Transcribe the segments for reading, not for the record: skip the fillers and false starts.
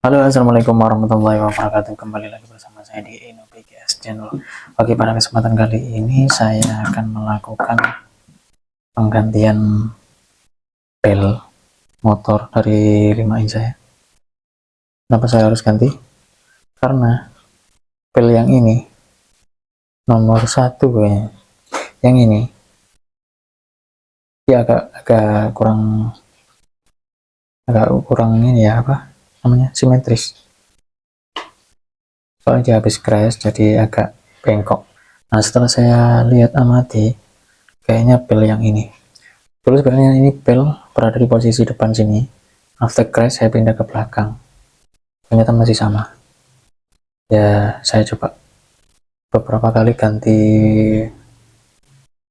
Halo, assalamualaikum warahmatullahi wabarakatuh. Kembali lagi bersama saya di channel. Oke, pada kesempatan kali ini saya akan melakukan penggantian pel motor dari 5 in saya. Kenapa saya harus ganti? Karena pel yang ini nomor 1 kayaknya. Yang ini dia agak kurang ini ya, apa namanya, simetris. Soalnya dia habis crash jadi agak bengkok. Nah, setelah saya lihat amati, kayaknya pel yang ini. Dulu sebenarnya ini pel berada di posisi depan sini. After crash saya pindah ke belakang. Ternyata masih sama. Ya, saya coba beberapa kali ganti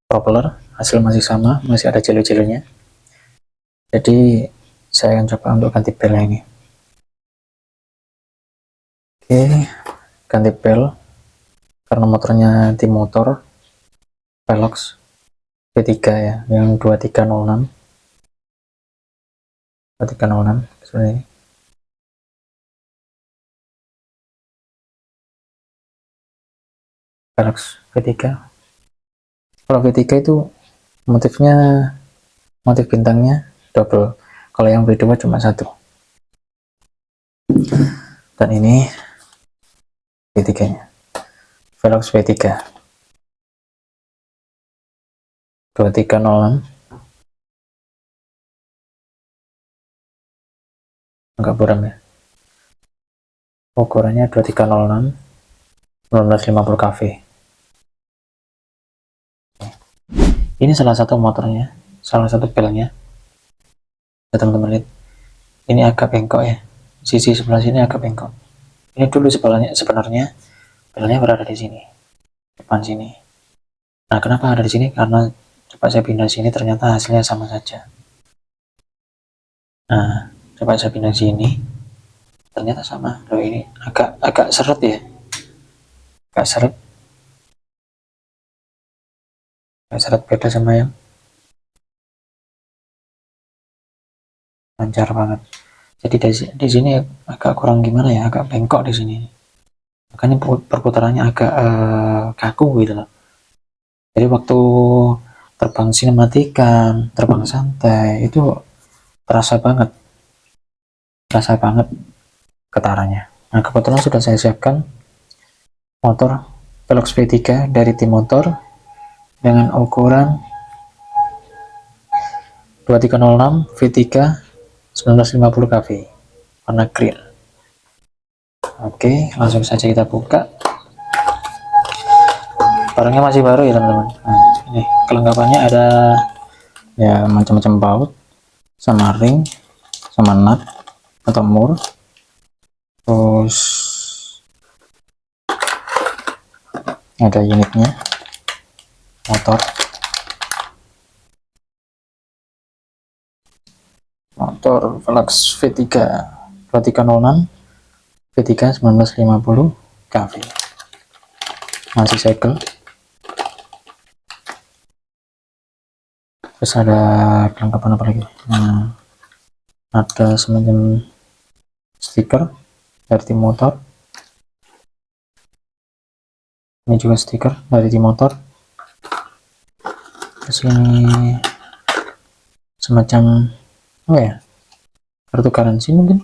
propeller, hasil masih sama, masih ada jellow-jellownya. Jadi saya akan coba untuk ganti pel ini. Oke, ganti pel karena motornya di motor Velox V3 ya, yang 2306 sebenarnya ini. Velox V3. Kalau V3 itu motif bintangnya double, kalau yang V2 cuma satu. Dan ini V3 nya Velox V3 2306, agak buram ya, ukurannya 2306 1950 kV. Ini salah satu motornya, salah satu pelnya ya teman-teman. Lihat, ini agak bengkok ya, sisi sebelah sini agak bengkok. Ini dulu sebenarnya pelnya berada di sini, depan sini. Nah, kenapa ada di sini? Karena coba saya pindah sini, ternyata hasilnya sama saja. Nah, coba saya pindah sini, ternyata sama. Loh, ini agak seret ya, agak seret beda sama yang lancar banget. Jadi di sini agak kurang gimana ya, agak bengkok di sini. Makanya perputarannya agak kaku gitu loh. Jadi waktu terbang sinematikan, terbang santai, itu terasa banget getarannya. Nah, kebetulan sudah saya siapkan motor Velox V3 dari tim motor dengan ukuran 2306 V3 1950 kV warna green. Oke, langsung saja kita buka. Barangnya masih baru ya teman-teman. Nah, ini kelengkapannya ada ya macam-macam baut, sama ring, sama nut atau mur. Terus ada unitnya, motor Velox V3 2306 V3 1950 kV, masih segel. Terus ada kelengkapan apa lagi? Nah, ada semacam stiker dari tim motor. Ini juga stiker dari tim motor. Terus ini semacam apa ya, kartu garansi mungkin,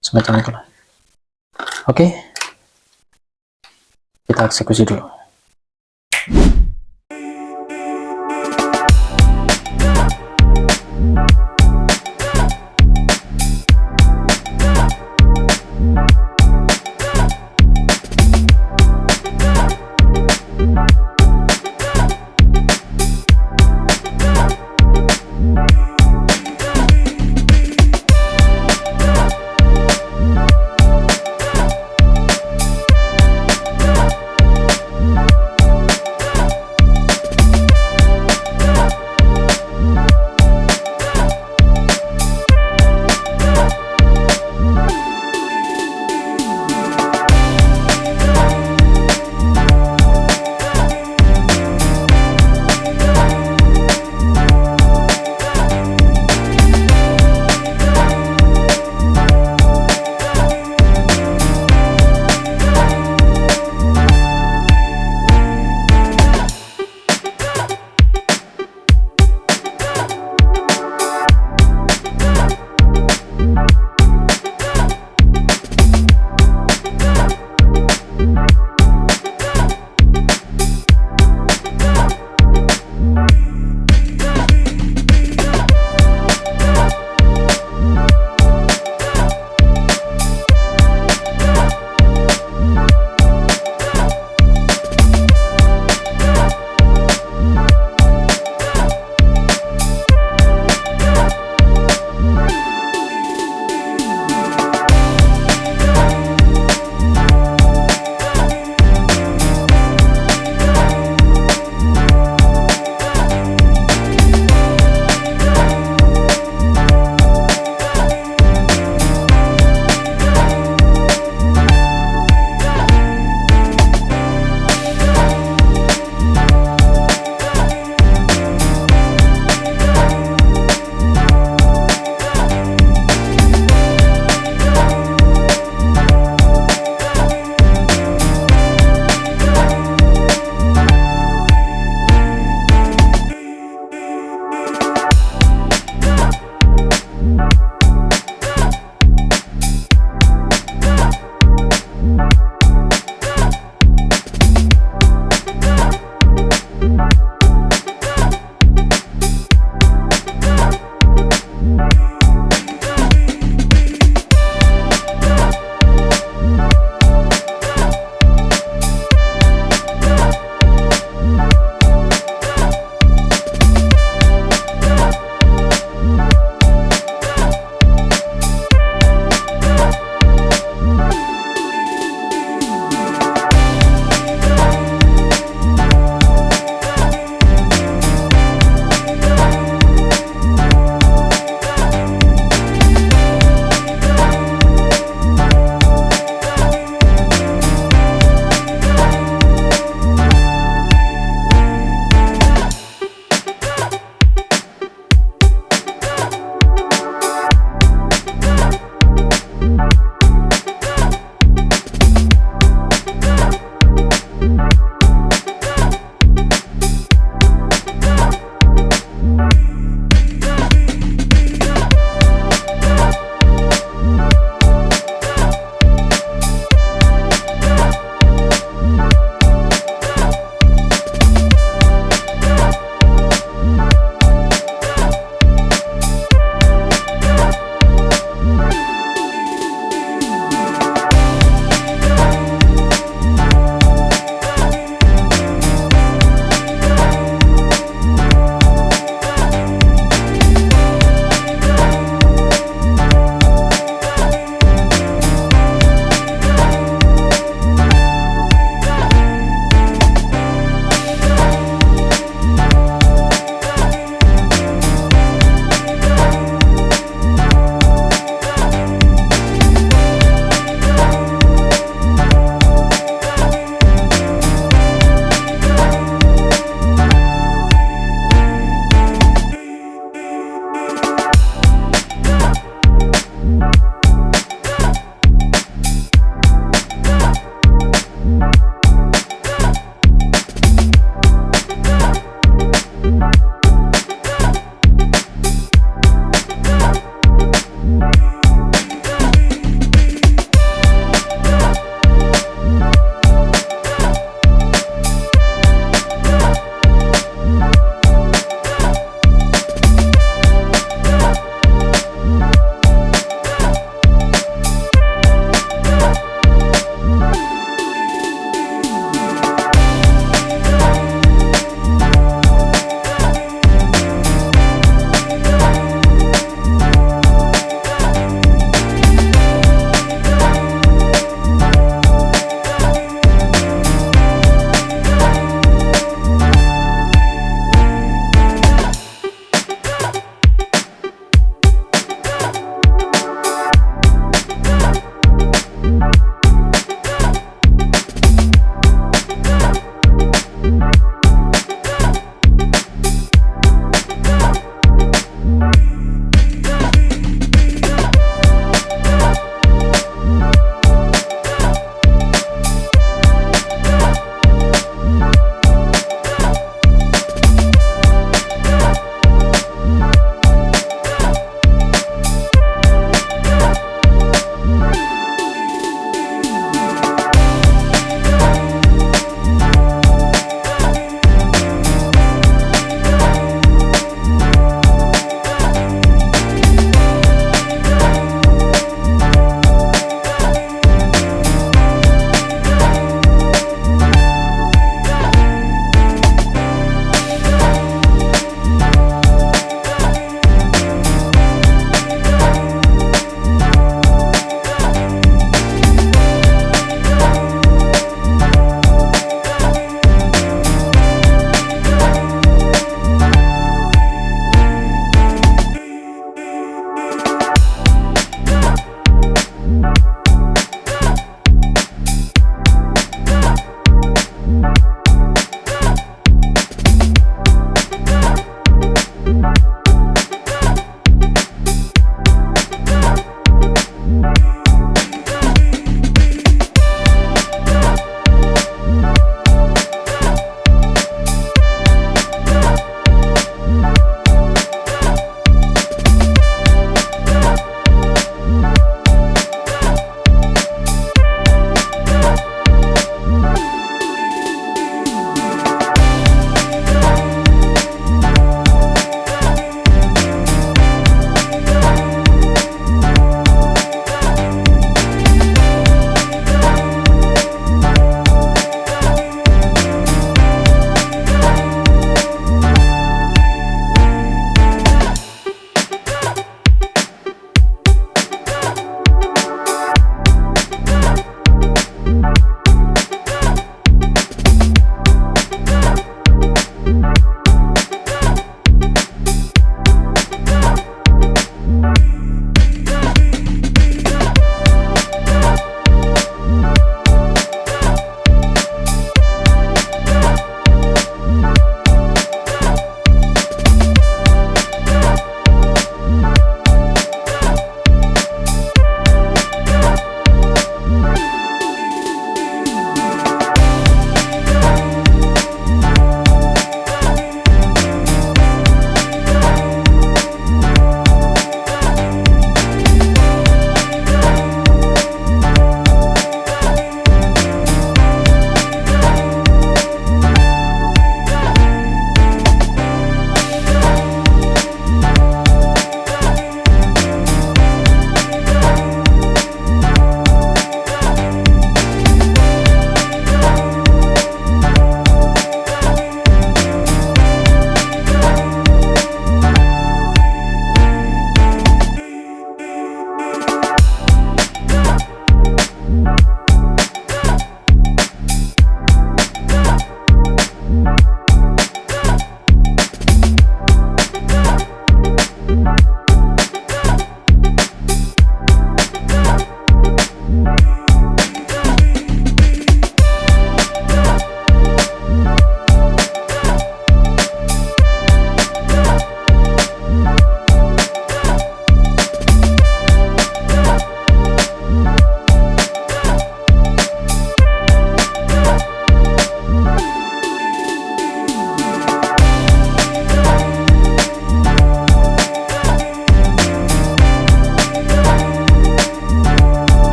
semacam itulah. Oke, kita eksekusi dulu.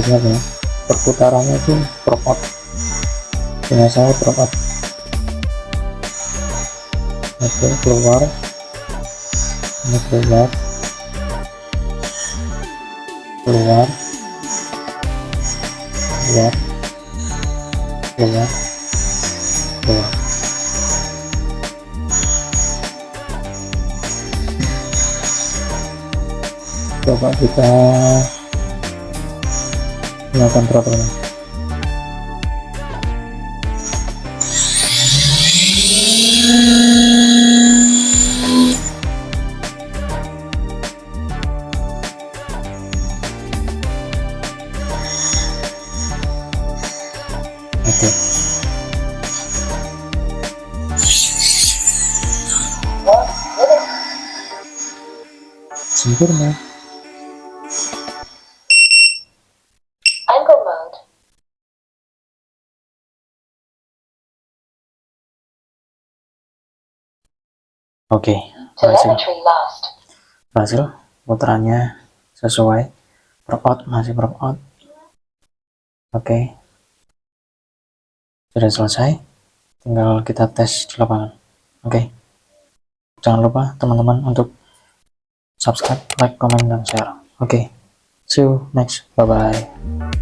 ingat ya, perputarannya itu propot, dengan saya propot. Oke, keluar, ini keluar, keluar, keluar, keluar, keluar. Coba kita nyalakan throttle-nya. Oke. Sempurna. Angle mode. Oke, berhasil. Telemetry lost. Berhasil. Putarannya sesuai. Propot, masih propot. Oke. Sudah selesai. Tinggal kita tes di lapangan. Oke. Jangan lupa teman-teman untuk subscribe, like, comment, dan share. Oke. See you next. Bye bye.